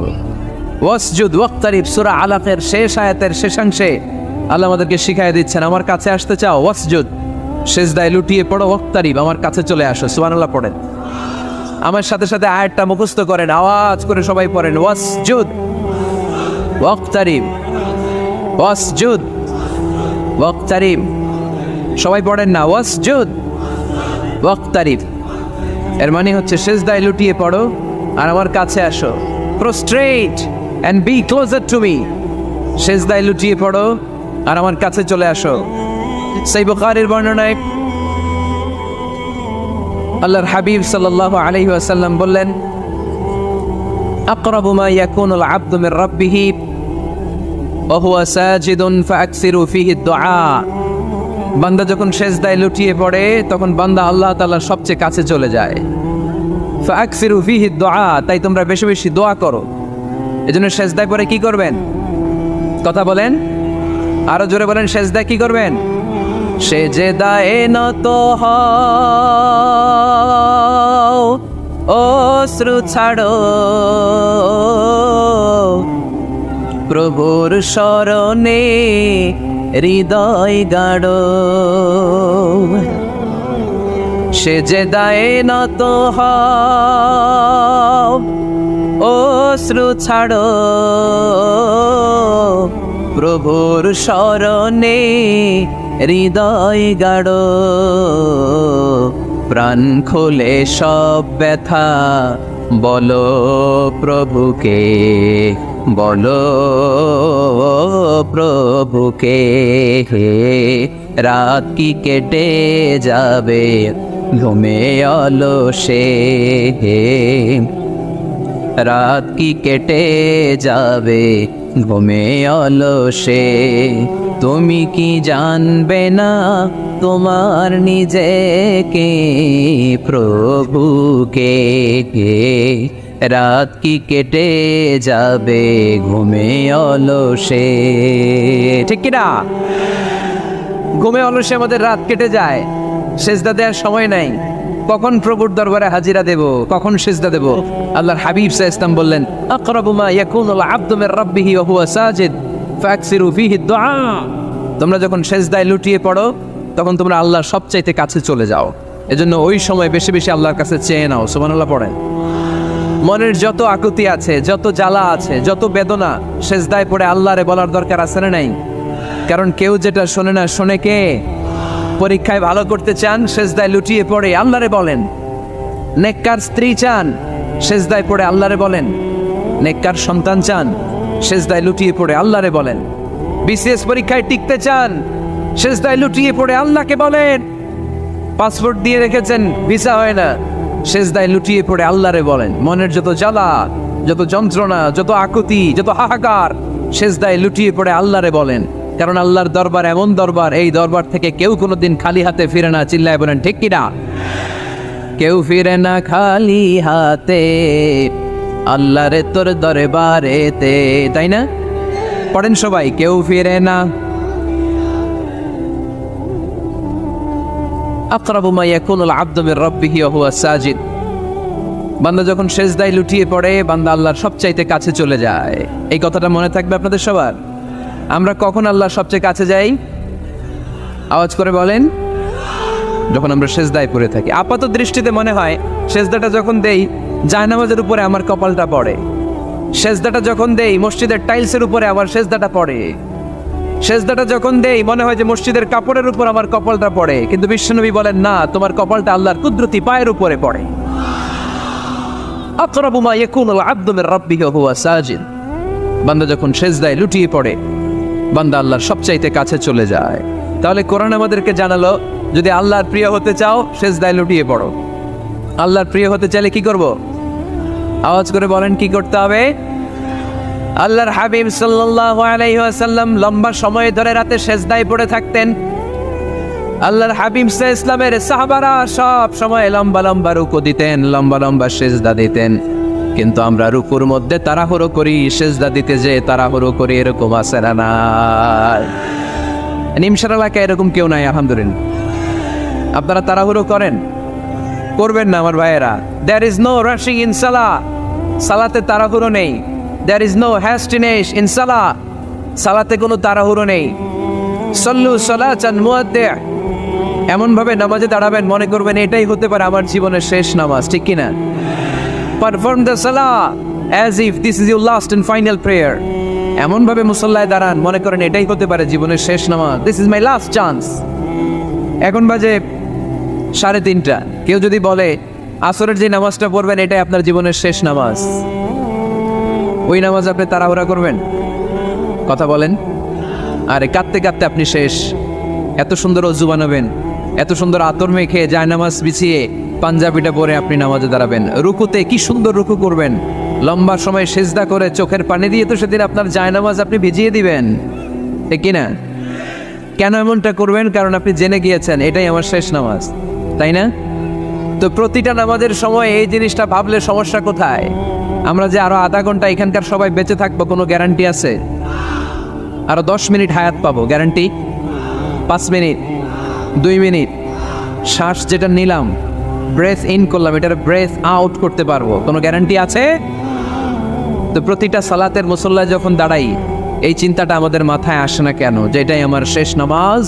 ওয়াসজুদ ওয়াক্তারিব, সূরা আলাকের শেষ আয়াতের শেষাংশে আল্লাহ আমাদেরকে শিখাই দিচ্ছেন, আমার কাছে আসতে চাও, ওয়াসজুদ, সেজদায় লুটিয়ে পড়ো, ওয়াক্তারিব, আমার কাছে চলে আসো। সুবহানাল্লাহ পড়েন, আমার সাথে সাথে আয়াতটা মুখস্থ করেন, আওয়াজ করে সবাই পড়েন, ওয়াসজুদ ওয়াক্তারিব, ওয়াসজুদ ওয়াক্তারিব। সবাই পড়েন না, ওয়াসজুদ ওয়াক্তারিব। এর মানে হচ্ছে সেজদায় লুটিয়ে পড়ো আর আমার কাছে আসো। Prostrate and be closer to me, সেজদায় লুটিয়ে পড়ো আর আমার কাছে চলে আসো। সহিহ বুখারীর বর্ণনায় আল্লাহর হাবিব সাল্লাল্লাহু আলাইহি ওয়াসাল্লাম বললেন, আকরাবু মা ইয়াকুনুল আবদু মির রাব্বিহি ওয়া হুয়া সাজিদুন ফাআকসিরু ফীহি দুআ। বান্দা যখন সেজদায় লুটিয়ে পড়ে তখন বান্দা আল্লাহ তাআলার সবচেয়ে কাছে চলে যায়। ফাআকসিরু ফীহি দুআ, তাই তোমরা বেশি বেশি দোয়া করো। এজন্য সেজদায় পড়ে কি করবেন? কথা বলেন, আরো জোরে বলেন, সেজদায় কি করবেন? সেজদায় নত হও, অশ্রু ছাড়ো, প্রভুর শরণে হৃদয় গাড়ো। সেজদায় নত হও, অশ্রু ছাড়ো, প্রভুর শরণে হৃদয় গাড়ো। প্রাণ খুলে সব ব্যথা বলো প্রভুকে, বলো প্রভুকে। রাত কি কেটে যাবে ঘুমে অলসে, রাত কি কেটে যাবে ঘুমে অলসে। তুমি কি জানবে না তোমার নিজেকে, প্রভুকে। রাত কি কেটে যাবে ঘুমে অলসে, ঠিক কিনা? ঘুমে অলসে আমাদের রাত কেটে যায়, সেজদা দেওয়ার সময় নাই। কখন প্রভুর দরবারে হাজিরা দেব, কখন সেজদা দেব? আল্লাহর হাবিব সাল্লাল্লাহু আলাইহি ওয়াসাল্লাম বললেন, আকরাবু মা ইয়াকুনুল আবদু মির রাব্বিহি ওয়া হুয়া সাজিদ ফাআকসিরু ফীহি দুআ। তোমরা যখন সেজদায় লুটিয়ে পড়ো তখন তোমরা আল্লাহর সবচাইতে কাছে চলে যাও। এজন্য ওই সময় বেশি বেশি আল্লাহর কাছে চেয়ে নাও। সুবহানাল্লাহ পড়েন। মনের যত আকুতি আছে, যত জ্বালা আছে, যত বেদনা, সেজদায় পড়ে আল্লাহরে বলার দরকার আছে না নাই? কারণ কেউ যেটা শোনে না শোনে কে? পরীক্ষায় ভালো করতে চান, সেজদায় লুটিয়ে পড়ে আল্লাহরে বলেন। নেককার স্ত্রী চান, সেজদায় পড়ে আল্লাহরে বলেন। নেককার সন্তান চান, সেজদায় লুটিয়ে পড়ে আল্লাহরে বলেন। বিসিএস পরীক্ষায় টিকতে চান, সেজদায় লুটিয়ে পড়ে আল্লাহকে বলেন। পাসপোর্ট দিয়ে রেখেছেন, ভিসা হয় না, সেজদায় লুটিয়ে পড়ে আল্লাহরে বলেন। মনের যত জ্বালা, যত যন্ত্রণা, যত আকুতি, যত হাহাকার, সেজদায় লুটিয়ে পড়ে আল্লাহরে বলেন। কারণ আল্লাহর দরবার এমন দরবার, এই দরবার থেকে কেউ কোনোদিন খালি হাতে ফিরে না। চিল্লায় বলেন ঠিক কিনা? কেউ ফিরে না খালি হাতে আল্লাহরে তোর দরবারেতে, তাই না? পড়েন সবাই, কেউ ফিরে না। আকরাবু মা ইয়াকুনুল আবদু মির রাব্বিহি ওয়া হুয়া সাজিদ। বান্দা যখন সেজদায় লুটিয়ে পড়ে, বান্দা আল্লাহর সবচাইতে কাছে চলে যায়। এই কথাটা মনে থাকবে আপনাদের সবার। আমরা কখন আল্লাহর সবচেয়ে কাছে যাই? আওয়াজ করে বলেন। যখন আমরা সেজদায় পড়ে থাকি। আপাত দৃষ্টিতে মনে হয় সেজদাটা যখন দেই জায়নামাজের উপরে আমার কপালটা পড়ে, সেজদাটা যখন দেই মসজিদের টাইলসের উপরে আমার সেজদাটা পড়ে, সেজদাটা যখন দেই মনে হয় যে মসজিদের কাপড়ের উপর আমার কপালটা পড়ে। কিন্তু বিশ্বনবী বলেন না, তোমার কপালটা আল্লাহর কুদরতি পায়ের উপরে পড়ে। আকরাবু মা ইয়াকুনুল আবদু মির রাব্বিহি ওয়া হুয়া সাজিদ। বান্দা যখন সেজদায় লুটিয়ে পড়ে, বান্দা আল্লাহর সবচাইতে কাছে চলে যায়। তাহলে কোরআন আমাদেরকে জানালো, যদি আল্লাহর প্রিয় হতে চাও সেজদায় লুটিয়ে পড়ো। আল্লাহর প্রিয় হতে চাইলে কি করব? আওয়াজ করে বলেন কি করতে হবে? আল্লাহর হাবিব সাল্লাল্লাহু আলাইহি ওয়াসাল্লাম লম্বা সময় ধরে রাতে সেজদায় পড়ে থাকতেন। আল্লাহর হাবিব সাল্লাল্লাহু আলাইহি ওয়াসাল্লামের সাহাবারা সব সময় লম্বা লম্বা রুকু দিতেন, লম্বা লম্বা সেজদা দিতেন। কিন্তু আমরা রুকুর মধ্যে তাড়াহুড়ো করি, সেজদা দিতে যে তাড়াহুড়ো করি, এরকম আছে না? নাই। নিমসার এলাকায় এরকম কেউ নাই আলহামদুলিল্লাহ। আপনারা তাড়াহুড়ো করেন? করবেন না আমার ভাইয়েরা। There is no rushing in salah. সালাতে তাড়াহুড়ো নেই। There is no hastiness in salah. সালাতে কোনো তাড়াহুড়ো নেই। সল্লু সালাতান মুআদ্দি'। এমন ভাবে নামাজে দাঁড়াবেন মনে করবেন এটাই হতে পারে আমার জীবনের শেষ নামাজ, ঠিক কি না? Perform the salah as if this is your last and final prayer. এমন ভাবে মুসল্লায় দাঁড়ান মনে করেন এটাই হতে পারে জীবনের শেষ নামাজ। This is my last chance. এখন বাজে 3:30। কেউ যদি বলে আসরের যে নামাজটা পড়বেন এটাই আপনার জীবনের শেষ নামাজ, ওই নামাজ আপনি তাড়াহুড়া করবেন? কথা বলেন। আরে কাঁদতে কাঁদতে আপনি শেষ। এত সুন্দর অজু বানাবেন, এত সুন্দর আতর মেখে জায়নামাজ বিছিয়ে পাঞ্জাবিটা পরে আপনি নামাজে দাঁড়াবেন। রুকুতে কি সুন্দর রুকু করবেন, লম্বা সময় সেজদা করে চোখের পানি দিয়ে তো সেদিন আপনার জায়নামাজ আপনি ভিজিয়ে দিবেন, ঠিক কিনা? কেন এমনটা করবেন? কারণ আপনি জেনে গিয়েছেন এটাই আমার শেষ নামাজ, তাই না? তো প্রতিটা নামাজের সময় এই জিনিসটা ভাবলে সমস্যা কোথায়? আমরা যে আরো আধা ঘন্টা এখানকার সবাই বেঁচে থাকবো কোনো গ্যারান্টি আছে? আরো 10 মিনিট হায়াত পাবো, গ্যারান্টি? 5 মিনিট, 2 মিনিট, শ্বাস যেটা নিলাম, ব্রেথ ইন করলাম, এটার ব্রেথ আউট করতে পারবো, কোনো গ্যারান্টি আছে? তো প্রতিটা সালাতের মুসল্লায় যখন দাঁড়াই এই চিন্তাটা আমাদের মাথায় আসে না কেন যে এটাই আমার শেষ নামাজ?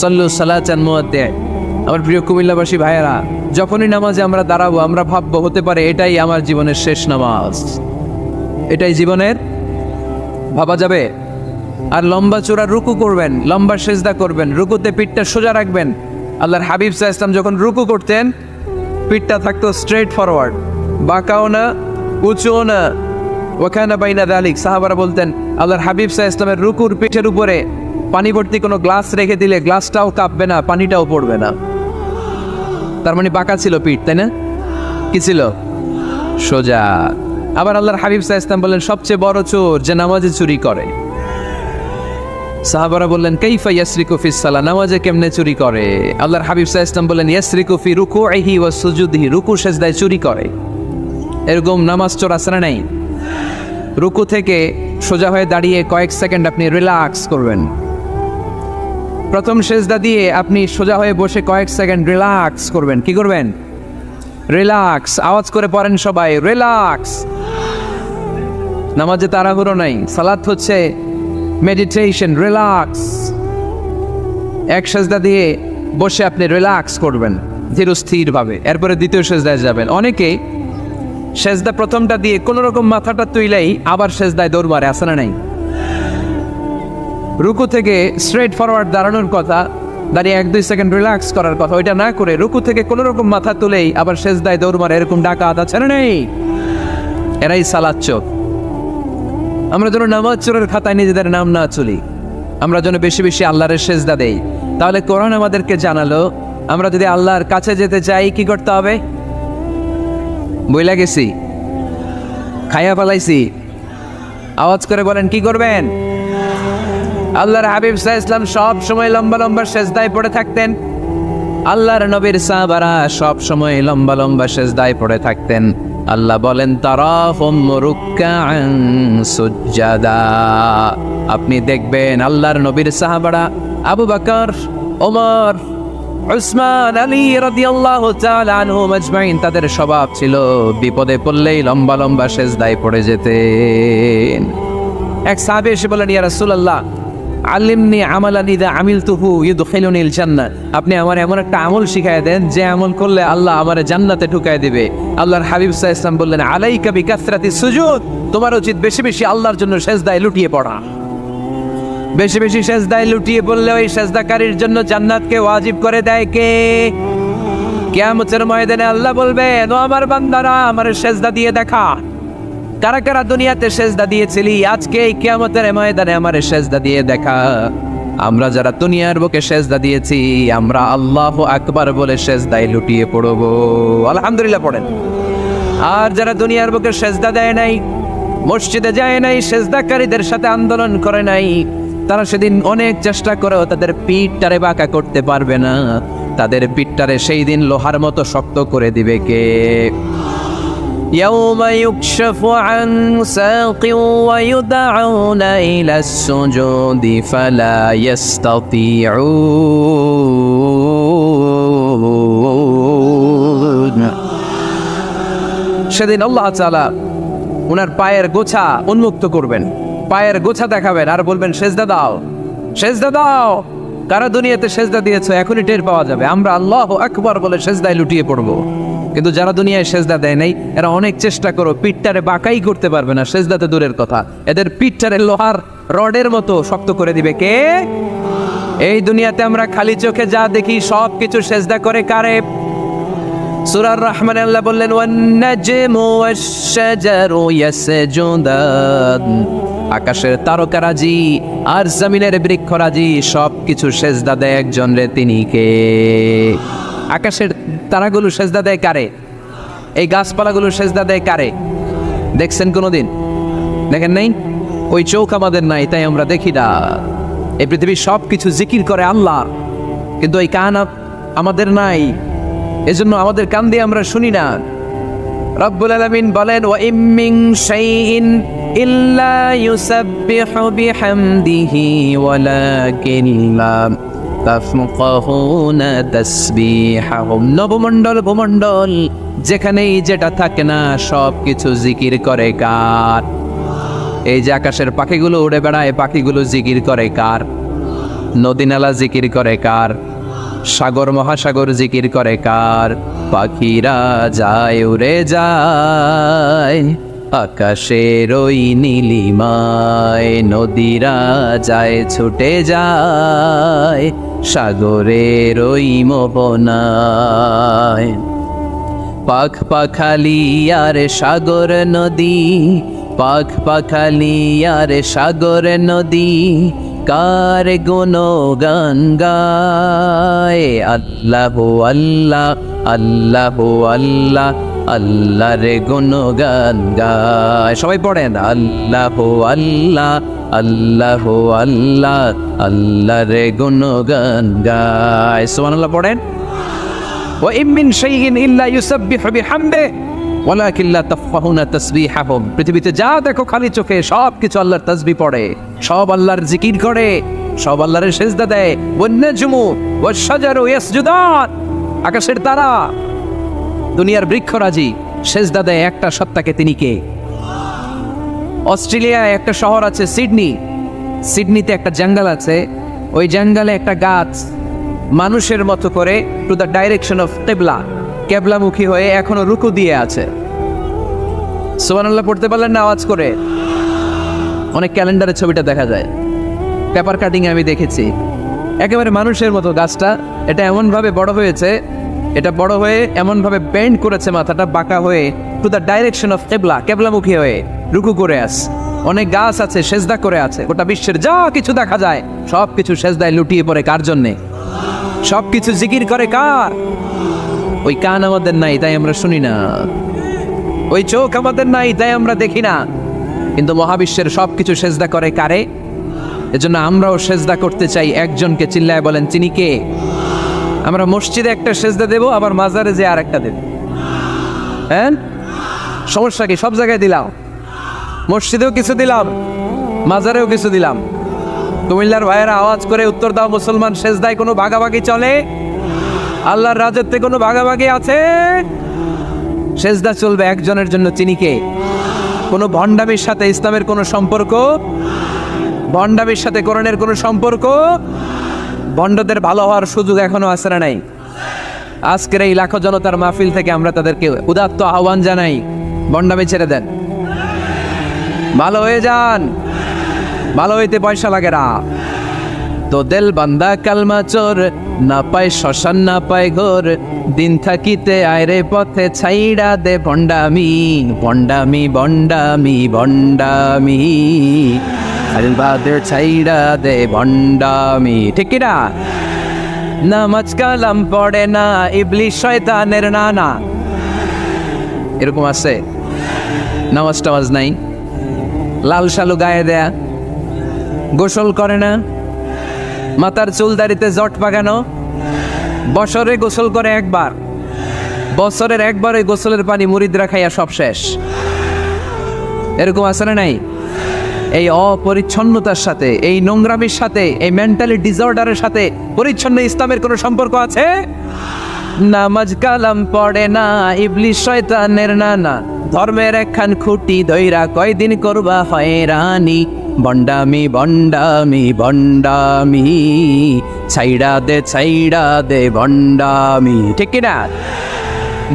সল্লু সালাতান মুআদ্দি'। আমার প্রিয় কুমিল্লাবাসী ভাইয়েরা, যখনই নামাজে আমরা দাঁড়াবো আমরা ভাববো হতে পারে এটাই আমার জীবনের শেষ নামাজ, এটাই জীবনের, ভাবা যাবে? আর লম্বা চূড়া রুকু করবেন, লম্বা সেজদা করবেন, রুকুতে পিঠটা সোজা রাখবেন। আল্লাহর হাবিব সাল্লাল্লাহু আলাইহি ওয়াসাল্লাম যখন রুকু করতেন পিঠটা থাকতো স্ট্রেট ফরওয়ার্ড, বাঁকাও না উঁচুও না। ওয়াকানা বাইনা যালিক। সাহাবারা বলতেন আল্লাহর হাবিব সাল্লাল্লাহু আলাইহি ওয়াসাল্লামের রুকুর পিঠের উপরে পানি ভর্তি কোনো গ্লাস রেখে দিলে গ্লাসটাও কাঁপবে না, পানিটাও পড়বে না। তার মানে বাঁকা ছিল পিঠ, তাই না? কি ছিল? সোজা। আবার আল্লাহর হাবিব সাল্লাল্লাহু আলাইহি ওয়াসাল্লাম বললেন সবচেয়ে বড় চোর যে নামাজে চুরি করে। সাহাবারা বললেন কাইফা ইয়াসরিকু ফিস সালাহ, নামাজে কেমনে চুরি করে? আল্লাহর হাবিব সাল্লাল্লাহু আলাইহি ওয়াসাল্লাম বললেন ইয়াসরিকু ফি রুকুইহি ওয়া সুজুদিহি, রুকু সেজদায় চুরি করে। এরকম নামাজ চোর আছে না নাই? রুকু থেকে সোজা হয়ে দাঁড়িয়ে কয়েক সেকেন্ড আপনি রিল্যাক্স করবেন। প্রথম সেজদা দিয়ে আপনি সোজা হয়ে বসে কয়েক সেকেন্ড রিল্যাক্স করবেন। কি করবেন? রিল্যাক্স। আওয়াজ করে পড়েন সবাই, রিল্যাক্স। নামাজে তাড়াহুড়ো নাই, সালাত হচ্ছে মেডিটেশন, রিল্যাক্স। এক সেজদা দিয়ে বসে আপনি রিল্যাক্স করবেন ধীরস্থির ভাবে, এরপরে দ্বিতীয় সেজদায় যাবেন। অনেকে সেজদা প্রথমটা দিয়ে কোনো রকম মাথাটা তুইলেই আবার সেজদায় দৌড় মারে, আসে না নাই? রুকু থেকে স্ট্রেট ফরওয়ার্ড দাঁড়ানোর কথা, দাঁড়িয়ে 1-2 সেকেন্ড রিল্যাক্স করার কথা, ওইটা না করে রুকু থেকে কোনো রকম মাথা তুলেই আবার সেজদায় দৌড় মারে, এরকম ডাকাত আছে না নেই? এরাই সালাত চোর। আমরা যেন নামাজ চোরের খাতায় নিজেদের নাম না চলি, আমরা যেন বেশি বেশি আল্লাহর সেজদা দেই। তাহলে কোরআন আমাদেরকে জানালো আমরা যদি আল্লাহর কাছে যেতে চাই কি করতে হবে? বইলা গেছি, খাইয়া ফেলাইছি, আওয়াজ করে বলেন কি করবেন? আল্লাহর হাবিব সাল্লাল্লাহু আলাইহি ওয়াসাল্লাম সব সময় লম্বা লম্বা সেজদায় পড়ে থাকতেন। আল্লাহর নবীর সাহাবারা সব সময় লম্বা লম্বা সেজদায় পড়ে থাকতেন। আল্লাহ বলেন তারাহুম রুকআন সুজদা। আপনি দেখবেন আল্লাহর নবীর সাহাবারা আবু বকর, ওমর, উসমান, আলী রাদিয়াল্লাহু তাআলা আনহুম আজমাইন, তাদের স্বভাব ছিল বিপদে পড়লেই লম্বা লম্বা সেজদায় পড়ে যেতেন। এক সাহাবী এসে বলেন ইয়া রাসূলুল্লাহ আল্লিমনি আমালান ইযা আমিলতুহু ইউদখিলুনিল জান্নাহ, আপনি আমার এমন একটা আমল শিখায় দেন যে আমল করলে আল্লাহ আমারে জান্নাতে ঢুকায় দিবে। আল্লাহর হাবিব সাল্লাল্লাহু আলাইহি ওয়াসাল্লাম বললেন আলাইকা বিকাসরাতিস সুজুদ, তোমার উচিত বেশি বেশি আল্লাহর জন্য সেজদায় লুটিয়ে পড়া। বেশি বেশি সেজদায় লুটিয়ে পড়লে ওই সেজদাকারীর জন্য জান্নাতকে ওয়াজিব করে দেয় কে? কিয়ামতের ময়দানে আল্লাহ বলবেন ও আমার বান্দারা আমার সেজদা দিয়ে দেখা, কারা কারা দুনিয়াতে সেজদা দিয়েছিলি, আজকে এই কিয়ামতের ময়দানে আমার সেজদা দিয়ে দেখা। আমরা যারা দুনিয়ার বুকে সেজদা দিয়েছি আমরা আল্লাহু আকবার বলে সেজদায় লুটিয়ে পড়ব, আলহামদুলিল্লাহ পড়েন। আর যারা দুনিয়ার বুকে সেজদা দেয় নাই, মসজিদে যায় নাই, সেজদাকারীদের সাথে আন্দোলন করে নাই, তারা সেদিন অনেক চেষ্টা করেও তাদের পিঠটারে বাঁকা করতে পারবে না। তাদের পিঠটারে সেই দিন লোহার মতো শক্ত করে দিবে কে? يوم يكشف عن ساق ويدعون إلى السجود فلا يستطيعون। সেদিন আল্লাহ তাআলা ওনার পায়ের গোছা উন্মুক্ত করবেন, পায়ের গোছা দেখাবেন আর বলবেন সেজদা দাও, সেজদা দাও। কারা দুনিয়াতে সেজদা দিয়েছো এখনই টের পাওয়া যাবে। আমরা আল্লাহু আকবার বলে সেজদায় লুটিয়ে পড়বো। কিন্তু যারা দুনিয়ায় সেজদা দেয় নাই এরা অনেক চেষ্টা করো, পিঠটারে বাঁকাই করতে পারবে না, সেজদাতে দূরের কথা, এদের পিঠটারে লোহার রডের মতো শক্ত করে দিবে কে? এই দুনিয়াতে আমরা খালি চোখে যা দেখি সব কিছু সেজদা করে কারে? সূরা আর-রহমানে আল্লাহ বললেন ওয়ান নাজমু ওয়াশ-শাজারু ইয়াসজুদান, আকাশের তারকারাজি আর জমিনের বৃক্ষরাজি সব কিছু সেজদা দেয় একজন রে, তিনি কে? আকাশের তারাগুলো সেজদা দেয় কারে? এই গাছপালাগুলো সেজদা দেয় কারে? দেখছেন কোনোদিন? দেখেন নাই? ওই চোখ আমাদের নাই তাই আমরা দেখি না। এই পৃথিবীর সব কিছু জিকির করে আল্লাহ, কিন্তু এই কান আমাদের নাই, এজন্য আমাদের কান দিয়ে আমরা শুনি না। রব্বুল আলামিন বলেন ওয়া ইম মিন শাইইন ইল্লা ইউসাব্বিহু বিহামদিহি ওয়ালাকিন লা তাফকাহুনা তাসবিহাহুম। নবমণ্ডল ভূমণ্ডল যেখানেই যেটা থাকে না সব কিছু জিকির করে কার? এই যে আকাশের পাখিগুলো উড়ে বেড়ায়, পাখিগুলো জিকির করে কার? নদী নালা জিকির করে কার? সাগর মহাসাগর জিকির করে কার? পাখিরা যায় উড়ে যায় আকাশের ওই নীলিমায়, নদীরা যায় ছুটে যায় সাগরের ওই মোহনায়। পাখ পাখালি আর সাগর নদী, পাখ পাখালি আর সাগর নদী কার গুণগান গায়? আল্লাহ আল্লাহ আল্লাহ আল্লাহ আল্লাহর গুণগান গায়। সবাই পড়েন আল্লাহ আল্লাহ আল্লাহ আল্লাহ আল্লাহর গুণগান গায়। সুবহানাল্লাহ পড়েন। ওয়া ইম মিন শাইইন ইল্লা ইউসাব্বিহু বিহামদিহি ওয়ালাকিন লা তাফকাহুনা তাসবিহাহুম। পৃথিবীতে যা দেখো খালি চোখে সব কিছু আল্লাহর তাসবিহ পড়ে, সব আল্লাহর জিকির করে, সব আল্লাহর সেজদা দেয়। ওয়ান নাজমু ওয়াশ-শাজারু ইয়াসজুদান, আকাশের তারা দুনিয়ার বৃক্ষরাজি সেজদা দেয় একটা সত্তাকে, তিনি কে? অস্ট্রেলিয়ায় একটা শহর আছে সিডনি, সিডনিতে একটা জঙ্গল আছে, ওই জঙ্গলে একটা গাছ মানুষের মতো করে টু দ্য ডাইরেকশন অফ কিবলা, কেবলামুখী হয়ে এখনো রুকু দিয়ে আছে। সুবহানাল্লাহ পড়তে পারলেন না আওয়াজ করে? অনেক ক্যালেন্ডারে ছবিটা দেখা যায়। পেপার কাটিং আমি দেখেছি, একেবারে মানুষের মতো গাছটা। এটা এমনভাবে বড় হয়েছে, এটা বড় হয়ে এমনভাবে বেন্ড করেছে, মাথাটা বাঁকা হয়ে টু দ্য ডাইরেকশন অফ কেবলা, কেবলামুখী হয়ে রুকু করে আছে। অনেক গাছ আছে সেজদা করে আছে। গোটা বিশ্বের যা কিছু দেখা যায় সব কিছু সেজদায় লুটিয়ে পড়ে কার জন্যে? সব কিছু জিকির করে কার? ওই কান আমাদের নাই তাই আমরা শুনি না, ওই চোখ আমাদের নাই তাই আমরা দেখি না, কিন্তু মহাবিশ্বের সব কিছু সেজদা করে কারে? এজন্য আমরাও সেজদা করতে চাই একজনকে। চিল্লায় বলেন তিনি কে? আমরা মসজিদে একটা সেজদা দেব, আবার মাজারে যে আর একটা দেব। হ্যাঁ, সমস্যা কি? সব জায়গায় দিলাম, মসজিদেও কিছু দিলাম, মাজারেও কিছু দিলাম। কুমিল্লার ভাইয়েরা আওয়াজ করে উত্তর দাও, মুসলমান সেজদায় কোনো ভাগাভাগি চলে? আল্লাহর রাজত্বে কোনো ভাগাভাগি আছে? সেজদা চলবে একজনের জন্য, তিনি কে? কোনো ভণ্ডামির সাথে ইসলামের কোনো সম্পর্ক? ভণ্ডামির সাথে কোরআনের কোনো সম্পর্ক? ভণ্ডদের ভালো হওয়ার সুযোগ এখনো আছে না নাই? আজকের এই লাখো জনতার মাহফিল থেকে আমরা তাদেরকে উদাত্ত আহ্বান জানাই, ভণ্ডামি ছেড়ে দেন, ভালো হয়ে যান। ভালো হইতে পয়সা লাগে না। তো দেল বান্দা কালমা চোর, না পায় শ্মশান না পায় ঘোর, দিন থাকিতে আয়রে পথে ছাইড়া দে ভণ্ডামি, ভণ্ডামি ভণ্ডামি ভণ্ডামি, আলবাদের ছাইড়া দে ভণ্ডামি। ঠিক কিনা? নামাজ কালাম পড়ে না, ইবলিশ শয়তানের নানা। এরকম আছে? নামাজ টামাজ নাই, লাল শালু গায়ে দেয়া, গোসল করে না, মাথার চুল দাড়িতে জট পাকানো, বছরে গোসল করে একবার, বছরের একবার ওই গোসলের পানি মুরিদরা খাইয়া সব শেষ। এরকম আছে না নাই? এই অপরিচ্ছন্নতার সাথে, এই নোংরামির সাথে, এই মেন্টালি ডিসঅর্ডারের সাথে পরিচ্ছন্ন ইসলামের কোনো সম্পর্ক আছে? নামাজ কালাম পড়ে না, ইবলিশ শয়তানের নানা, ধর্মের একখান খুঁটি ধইরা কয়দিন করবা হয়রানি, ভণ্ডামি ভণ্ডামি ভণ্ডামি, ছাইড়া দে ভণ্ডামি। ঠিক কিনা?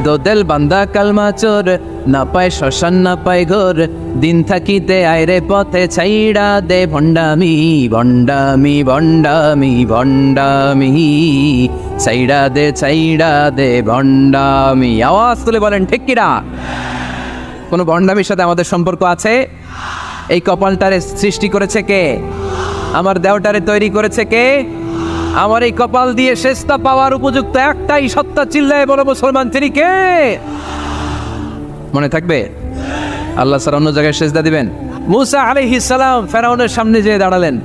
দোদেল বান্দা কালমা চোর, না পায় শ্মশান না পায় ঘোর, দিন থাকিতে আয়রে পথে ছাইড়া দে ভণ্ডামি, ভণ্ডামি ভণ্ডামি ভণ্ডামি, ছাইড়া দে ভণ্ডামি। আওয়াজ তুলে বলেন ঠিক কিনা? কোনো ভণ্ডামির সাথে আমাদের সম্পর্ক আছে? এই কপালটারে সৃষ্টি করেছে কে? আমার দেহটারে তৈরি করেছে কে? আমার এই কপাল দিয়ে সেজদা পাওয়ার উপযুক্ত একটাই সত্তা, চিল্লায় বলো মুসলমান, তিনি কে? মনে থাকবে? আল্লাহ ছাড়া অন্য জায়গায় সেজদা দিবেন? মুসা আলাইহিস সালাম ফেরাউনের সামনে যেয়ে দাঁড়ালেন।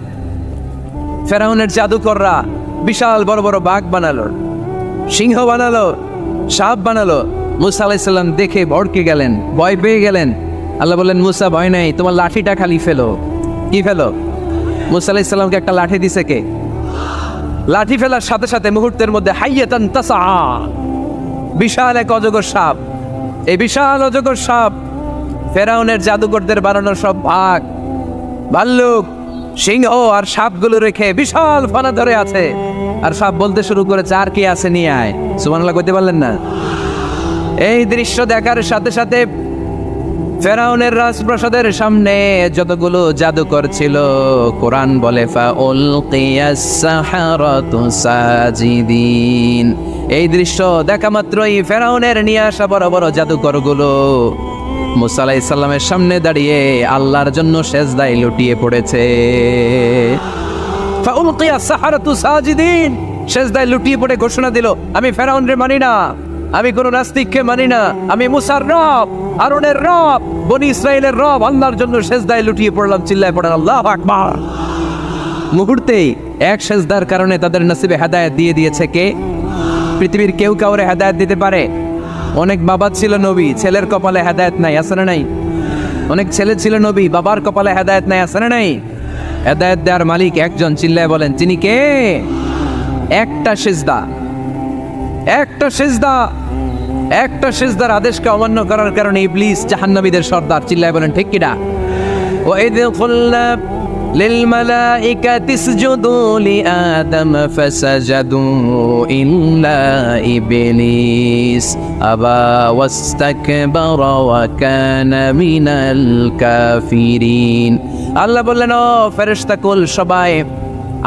ফেরাউনের জাদুকররা বিশাল বড় বড় বাঘ বানালো, সিংহ বানালো, সাপ বানালো। মুসা আলাইহিস সালাম দেখে ভড়কে গেলেন, ভয় পেয়ে গেলেন। আল্লাহ বললেন, মুসা ভয় নাই, তোমার লাঠিটা খালি ফেলো। কি ফেলো? মুসা আলাইহিস সালামকে একটা লাঠি দিছে কে? লাঠি ফেলার সাথে সাথে মুহূর্তের মধ্যে হাইয়াতান তাসা, বিশাল এক অজগর সাপ। এই বিশাল অজগর সাপ ফেরাউনের জাদুকরদের বানানো সব বাঘ, ভাল্লুক, সিংহ আর সাপগুলো রেখে বিশাল ফানা ধরে আছে। আর সাপ বলতে শুরু করেছে, আর কি আছে নিয়ে আয়। সুবহানাল্লাহ কইতে পারলেন না? এই দৃশ্য দেখার সাথে সাথে ফেরাউনের রাজপ্রাসাদের সামনে যতগুলো জাদুকর ছিল, কোরআন বলে ফাউলকিয়াস সাহারাতু সাজিদিন। এই দৃশ্য দেখা মাত্রই ফেরাউনের নিয়ে আসা বড় বড় জাদুকরগুলো মুসা আলাইহিস সালামের সামনে দাঁড়িয়ে আল্লাহর জন্য সেজদায় লুটিয়ে পড়েছে। ফাউলকিয়াস সাহারাতু সাজিদিন, সেজদায় লুটিয়ে পড়ে ঘোষণা দিল, আমি ফেরাউনরে মানি না, আমি কোন নাস্তিককে মানি না, আমি মুসার রব, হারুনের রব, বনি ইসরাইলের রব, আল্লাহর জন্য সেজদায় লুটিয়ে পড়লাম। চিল্লায় পড়েন আল্লাহু আকবার। মুহূর্তেই এক সেজদার কারণে তাদের নসিবে হেদায়েত দিয়ে দিয়েছে কে? পৃথিবীর কেউ কাউরে হেদায়েত দিতে পারে? অনেক বাবা ছিল নবী, ছেলের কপালে হেদায়েত নাই, আছে না নাই? অনেক ছেলে ছিল নবী, বাবার কপালে হেদায়েত নাই, আছে না নাই? হেদায়েত দেওয়ার মালিক একজন, চিল্লায় বলেন তিনি কে? একটা সেজদা, একটা সেজদা, একটা সেজদার আদেশকে অমান্য করার কারণে ইবলিস জাহান্নামীদের সর্দার। চিল্লায় বলেন ঠিক কিনা? ওয়াইদ কুলনা লিল মালাইকাতি ইসজুদু লিআদম ফাসাজাদু ইল্লা ইবলিস আবা ওয়াস্তাকবারা ওয়া কানা মিনাল কাফিরিন। আল্লাহ বললেন, ও ফেরেশতা কুল সবাই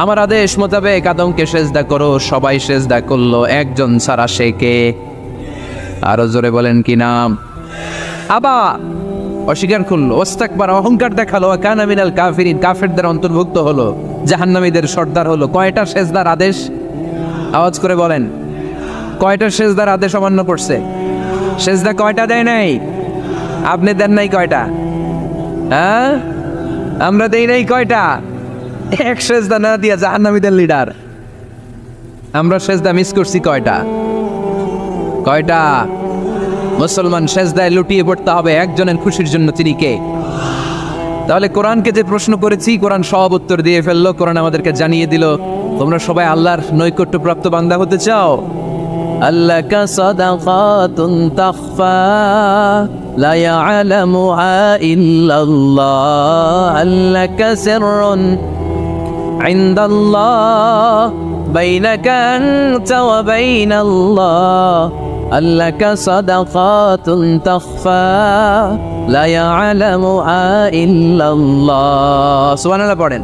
আমার আদেশ মোতাবেক আদমকে সেজদা করো, সবাই সেজদা করলো, একজন ছাড়া সে কে? আরো জোরে বলেন কি নাম? আবা, অস্বীকার করলো, ওয়াস্তাকবার, অহংকার দেখালো, কানা মিনাল কাফিরিন, কাফেরদের অন্তর্ভুক্ত হলো, জাহান্নামীদের সর্দার হলো। কয়টা সেজদার আদেশ? আওয়াজ করে বলেন, কয়টা সেজদার আদেশ অমান্য করছে? সেজদা কয়টা দেয় নাই? আপনি দেন নাই কয়টা? হ্যাঁ, আমরা দেই নাই কয়টা? এক সেজদা না দিয়া জাহান্নামীদের লিডার। আমরা সেজদা মিস করছি কয়টা? কয়টা? মুসলমান সেজদায় লুটিয়ে পড়তে হবে একজনের খুশির জন্য, তিনি কে? তাহলে কোরআনকে যে প্রশ্ন করেছি, কোরআন সব উত্তর দিয়ে ফেললো। কোরআন আমাদেরকে জানিয়ে দিল, তোমরা সবাই আল্লাহর নৈকট্যপ্রাপ্ত বান্দা হতে চাও? আল্লাকা সাদাকাতুন তাখফা লা ইয়ালামুহা ইল্লাল্লাহ, আল্লাকা সিররুন ইনদাল্লাহ বাইনাকা আনতা ওয়া বাইনাল্লাহ, আল্লাকা সাদাকাতুন তাখফা লা ইয়ালামুহা ইল্লাল্লাহ। সুবহানাল্লাহ পড়েন।